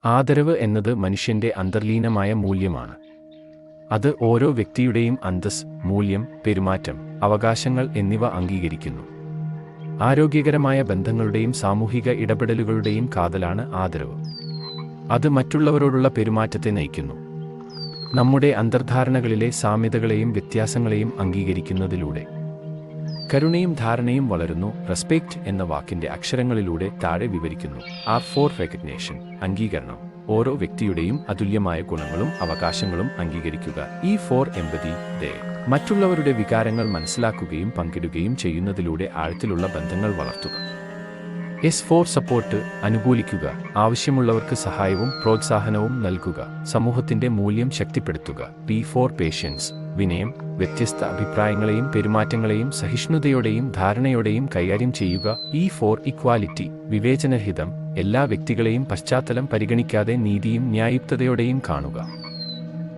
ആദരവ് എന്നത് മനുഷ്യന്റെ അന്തർലീനമായ മൂല്യമാണ്. അത് ഓരോ വ്യക്തിയുടെയും അന്തസ്, മൂല്യം, പെരുമാറ്റം, അവകാശങ്ങൾ എന്നിവ അംഗീകരിക്കുന്നു. ആരോഗ്യകരമായ ബന്ധങ്ങളുടെയും സാമൂഹിക ഇടപെടലുകളുടെയും കാതലാണ് ആദരവ്. അത് മറ്റുള്ളവരോടുള്ള പെരുമാറ്റത്തെ നയിക്കുന്നു. നമ്മുടെ അന്തർധാരണകളിലെ സാമ്യതകളെയും വ്യത്യാസങ്ങളെയും അംഗീകരിക്കുന്നതിലൂടെ കരുണയും ധാരണയും വളരുന്നു. റെസ്പെക്റ്റ് എന്ന വാക്കിന്റെ അക്ഷരങ്ങളിലൂടെ താഴെ വിവരിക്കുന്നു. ആർ ഫോർ റെക്കഗ്നേഷൻ, അംഗീകരണം. ഓരോ വ്യക്തിയുടെയും അതുല്യമായ ഗുണങ്ങളും അവകാശങ്ങളും അംഗീകരിക്കുക. ഇ ഫോർ എമ്പതി, ദയ. മറ്റുള്ളവരുടെ വികാരങ്ങൾ മനസ്സിലാക്കുകയും പങ്കിടുകയും ചെയ്യുന്നതിലൂടെ ആഴത്തിലുള്ള ബന്ധങ്ങൾ വളർത്തുക. എസ് ഫോർ സപ്പോർട്ട്, അനുകൂലിക്കുക. ആവശ്യമുള്ളവർക്ക് സഹായവും പ്രോത്സാഹനവും നൽകുക. സമൂഹത്തിന്റെ മൂല്യം ശക്തിപ്പെടുത്തുക. പി ഫോർ പേഷ്യൻസ്, വിനയം. വ്യത്യസ്ത അഭിപ്രായങ്ങളെയും പെരുമാറ്റങ്ങളെയും സഹിഷ്ണുതയോടെയും ധാരണയോടെയും കൈകാര്യം ചെയ്യുക. ഇ ഫോർ ഇക്വാലിറ്റി, വിവേചനരഹിതം. എല്ലാ വ്യക്തികളെയും പശ്ചാത്തലം പരിഗണിക്കാതെ നീതിയും ന്യായയുക്തതയോടെയും കാണുക.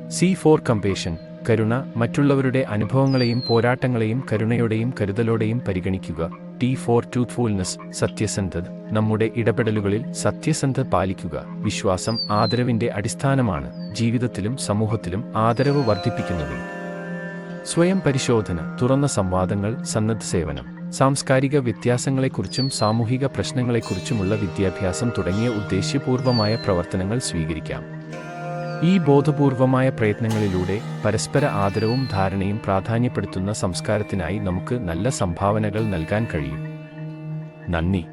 സി ഫോർ കമ്പേഷൻ, കരുണ. മറ്റുള്ളവരുടെ അനുഭവങ്ങളെയും പോരാട്ടങ്ങളെയും കരുണയോടെയും കരുതലോടെയും പരിഗണിക്കുക. ടി ഫോർ ട്രൂത്ത്ഫുൾനെസ്, സത്യസന്ധത. നമ്മുടെ ഇടപെടലുകളിൽ സത്യസന്ധത പാലിക്കുക. വിശ്വാസം ആദരവിന്റെ അടിസ്ഥാനമാണ്. ജീവിതത്തിലും സമൂഹത്തിലും ആദരവ് വർദ്ധിപ്പിക്കുന്നതിൽ സ്വയം പരിശോധന, തുറന്ന സംവാദങ്ങൾ, സന്നദ്ധ സേവനം, സാംസ്കാരിക വ്യത്യാസങ്ങളെക്കുറിച്ചും സാമൂഹിക പ്രശ്നങ്ങളെക്കുറിച്ചുമുള്ള വിദ്യാഭ്യാസം തുടങ്ങിയ ഉദ്ദേശ്യപൂർവമായ പ്രവർത്തനങ്ങൾ സ്വീകരിക്കാം. ഈ ബോധപൂർവമായ പ്രയത്നങ്ങളിലൂടെ പരസ്പര ആദരവും ധാരണയും പ്രാധാന്യപ്പെടുത്തുന്ന സംസ്കാരത്തിനായി നമുക്ക് നല്ല സംഭാവനകൾ നൽകാൻ കഴിയും. നന്ദി.